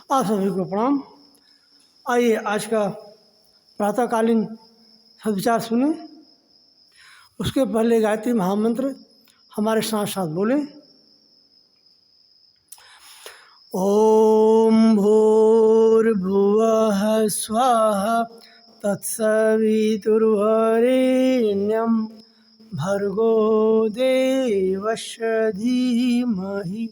आप सभी को प्रणाम। आइए आज का प्रातःकालीन सद्विचार सुने। उसके पहले गायत्री महामंत्र हमारे साथ साथ बोले। ओम भूर्भुवः स्वः तत्सवितुर्वरेण्यं भर्गो देवस्य धीमहि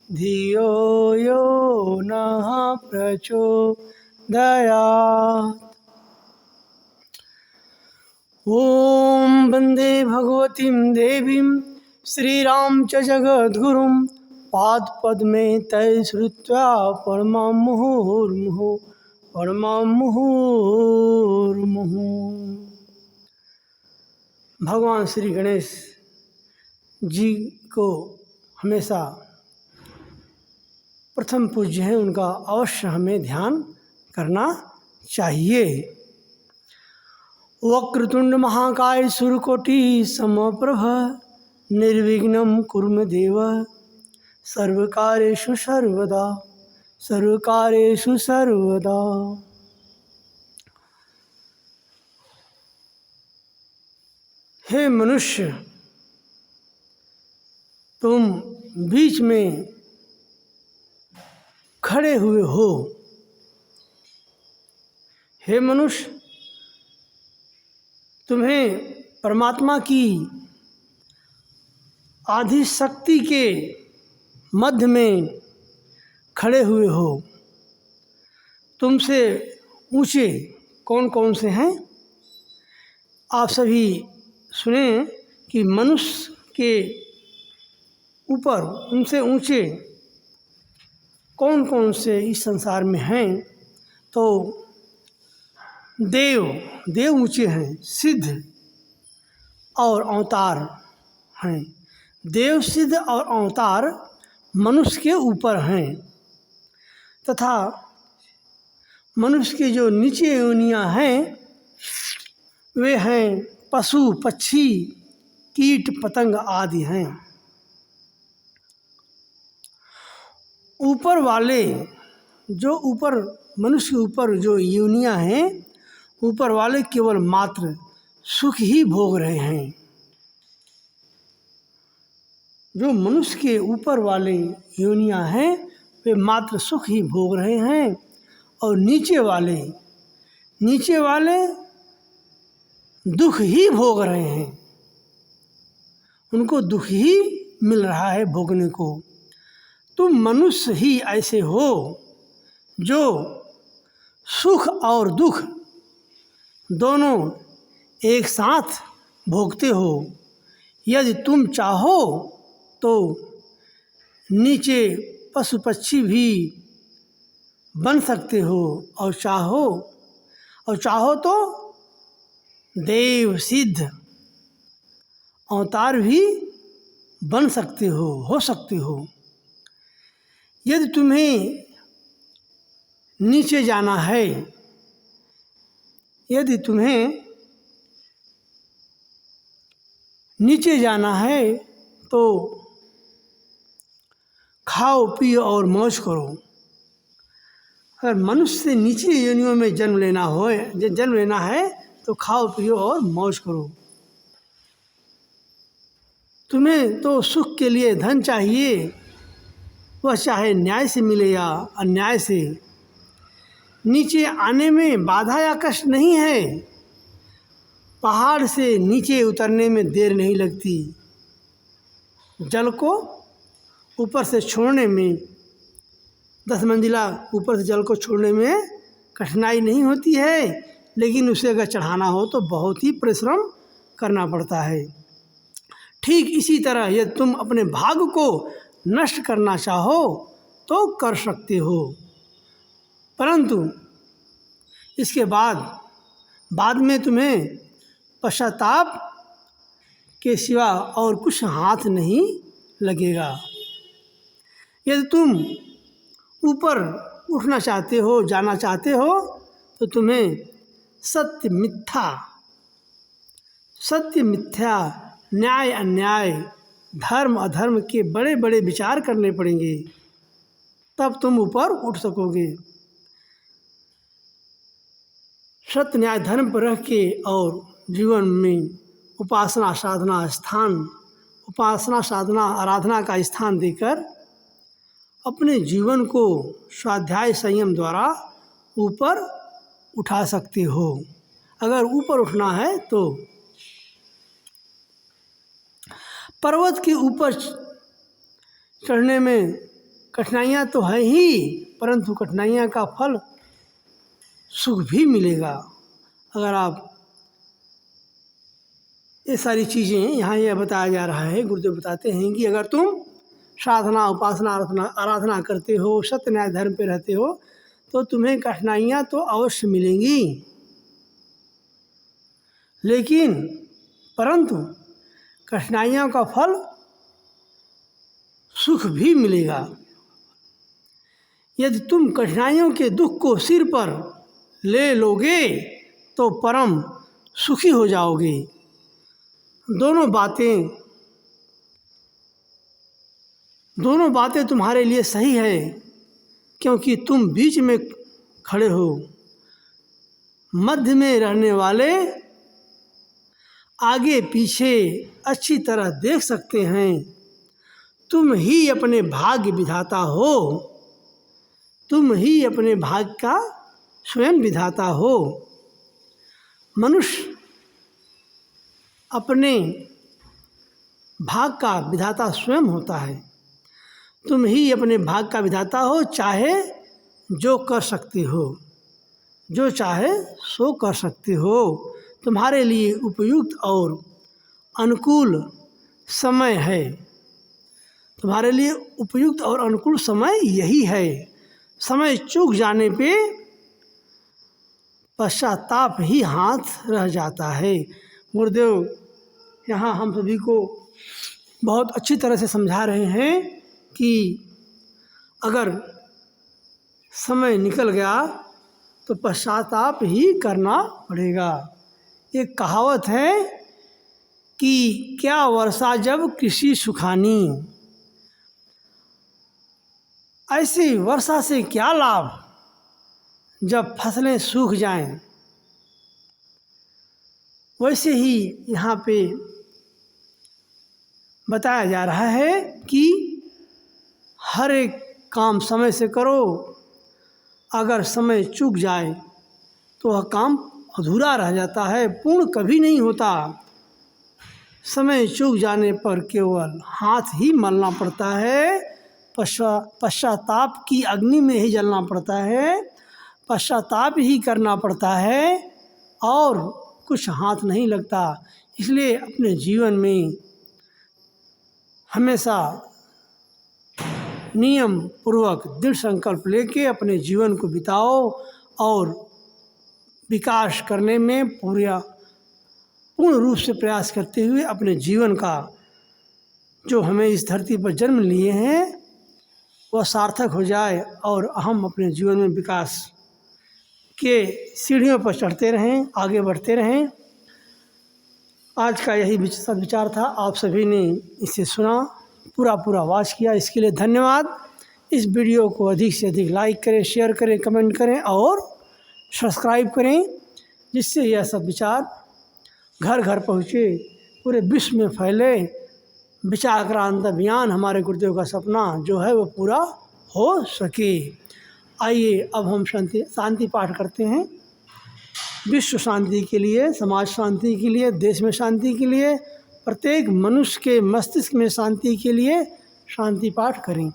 धियो यो नः प्रचोदयात्। ओम वंदे भगवतीं देवीं श्रीराम च जगद्गुरुं पादपद्मे तै श्रुत्वा परमां मुहुर्मुहुः। भगवान श्री गणेश जी को हमेशा प्रथम पूज्य हैं, उनका अवश्य हमें ध्यान करना चाहिए। वक्रतुंड महाकाय सूर्यकोटि समप्रभ निर्विघ्नं कुरु मे देव सर्वकार्येषु सर्वदा। हे मनुष्य, तुम बीच में खड़े हुए हो। हे मनुष्य, तुम्हें परमात्मा की आदि शक्ति के मध्य में खड़े हुए हो। तुमसे ऊंचे कौन कौन से हैं? आप सभी सुने कि मनुष्य के ऊपर उनसे ऊंचे कौन कौन से इस संसार में हैं। तो देव ऊंचे हैं, सिद्ध और अवतार हैं। देव, सिद्ध और अवतार मनुष्य के ऊपर हैं, तथा मनुष्य के जो नीचे योनियां हैं वे हैं पशु, पक्षी, कीट पतंग आदि हैं। ऊपर वाले जो ऊपर मनुष्य के ऊपर जो योनियां हैं, ऊपर वाले केवल मात्र सुख ही भोग रहे हैं। जो मनुष्य के ऊपर वाले योनियां हैं वे मात्र सुख ही भोग रहे हैं, और नीचे वाले दुख ही भोग रहे हैं। उनको दुख ही मिल रहा है भोगने को। तुम मनुष्य ही ऐसे हो जो सुख और दुख दोनों एक साथ भोगते हो। यदि तुम चाहो तो नीचे पशु पक्षी भी बन सकते हो, और चाहो तो देव, सिद्ध, अवतार भी बन सकते हो सकते हो। यदि तुम्हें नीचे जाना है, तो खाओ पियो और मौज करो। अगर मनुष्य से नीचे योनियों में जन्म लेना है तो खाओ पियो और मौज करो। तुम्हें तो सुख के लिए धन चाहिए, वह चाहे न्याय से मिले या अन्याय से। नीचे आने में बाधा या कष्ट नहीं है। पहाड़ से नीचे उतरने में देर नहीं लगती। जल को ऊपर से छोड़ने में 10 मंजिला ऊपर से जल को छोड़ने में कठिनाई नहीं होती है, लेकिन उसे अगर चढ़ाना हो तो बहुत ही परिश्रम करना पड़ता है। ठीक इसी तरह यदि तुम अपने भाग्य को नष्ट करना चाहो तो कर सकते हो, परंतु इसके बाद में तुम्हें पश्चाताप के सिवा और कुछ हाथ नहीं लगेगा। यदि तुम ऊपर उठना चाहते हो, जाना चाहते हो, तो तुम्हें सत्य मिथ्या, न्याय अन्याय, धर्म अधर्म के बड़े बड़े विचार करने पड़ेंगे। तब तुम ऊपर उठ सकोगे। सत्य न्याय धर्म पर रह के और जीवन में उपासना साधना आराधना का स्थान देकर अपने जीवन को स्वाध्याय संयम द्वारा ऊपर उठा सकते हो। अगर ऊपर उठना है तो पर्वत के ऊपर चढ़ने में कठिनाइयाँ तो है ही, परंतु कठिनाइयाँ का फल सुख भी मिलेगा। अगर आप ये सारी चीज़ें यहाँ यह बताया जा रहा है, गुरुदेव बताते हैं कि अगर तुम साधना उपासना आराधना करते हो, सत्य न्याय धर्म पे रहते हो, तो तुम्हें कठिनाइयाँ तो अवश्य मिलेंगी, लेकिन परंतु कठिनाइयों का फल सुख भी मिलेगा। यदि तुम कठिनाइयों के दुख को सिर पर ले लोगे तो परम सुखी हो जाओगे। दोनों बातें तुम्हारे लिए सही है, क्योंकि तुम बीच में खड़े हो। मध्य में रहने वाले आगे पीछे अच्छी तरह देख सकते हैं। तुम ही अपने भाग्य विधाता हो, तुम ही अपने भाग्य का स्वयं विधाता हो। मनुष्य अपने भाग का विधाता स्वयं होता है। तुम ही अपने भाग का विधाता हो, चाहे जो कर सकते हो, जो चाहे सो कर सकते हो। तुम्हारे लिए उपयुक्त और अनुकूल समय है, तुम्हारे लिए उपयुक्त और अनुकूल समय यही है। समय चूक जाने पे पश्चाताप ही हाथ रह जाता है। गुरुदेव यहाँ हम सभी को बहुत अच्छी तरह से समझा रहे हैं कि अगर समय निकल गया तो पश्चाताप ही करना पड़ेगा। एक कहावत है कि क्या वर्षा जब कृषि सुखानी, ऐसी वर्षा से क्या लाभ जब फसलें सूख जाएं। वैसे ही यहाँ पे बताया जा रहा है कि हर एक काम समय से करो। अगर समय चूक जाए तो वह काम अधूरा रह जाता है, पूर्ण कभी नहीं होता। समय चूक जाने पर केवल हाथ ही मलना पड़ता है, पश्चाताप की अग्नि में ही जलना पड़ता है, पश्चाताप ही करना पड़ता है और कुछ हाथ नहीं लगता। इसलिए अपने जीवन में हमेशा नियम पूर्वक दृढ़ संकल्प लेके अपने जीवन को बिताओ और विकास करने में पूर्ण रूप से प्रयास करते हुए अपने जीवन का जो हमें इस धरती पर जन्म लिए हैं वह सार्थक हो जाए और हम अपने जीवन में विकास के सीढ़ियों पर चढ़ते रहें, आगे बढ़ते रहें। आज का यही सद्विचार था। आप सभी ने इसे सुना, पूरा वॉच किया, इसके लिए धन्यवाद। इस वीडियो को अधिक से अधिक लाइक करें, शेयर करें, कमेंट करें और सब्सक्राइब करें, जिससे यह सद्विचार घर घर पहुँचे, पूरे विश्व में फैले। विचारक्रांत अभियान हमारे गुरुदेव का सपना जो है वो पूरा हो सके। आइए अब हम शांति पाठ करते हैं। विश्व शांति के लिए, समाज शांति के लिए, देश में शांति के लिए, प्रत्येक मनुष्य के मस्तिष्क में शांति के लिए शांति पाठ करें।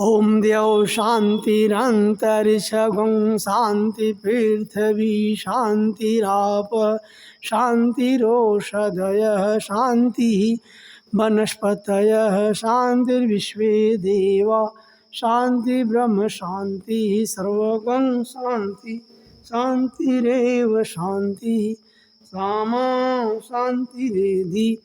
ओम द्यौ शांतिरंतरिक्षगं शांति पृथ्वी शांतिराप शांतिरोषधयः शांति वनस्पतयः शांतिर्विश्वे देवा शांति ब्रह्म शांति सर्वगं शांति शांतिरेव शांति सामा शांतिरेधि।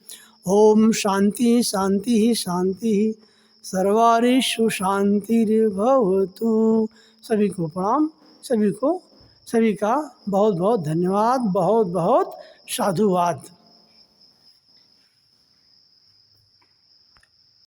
ओम शांति शांति शांति सर्वारिषु शांतिर्भवतु। सभी को प्रणाम, सभी का बहुत बहुत धन्यवाद, बहुत बहुत साधुवाद।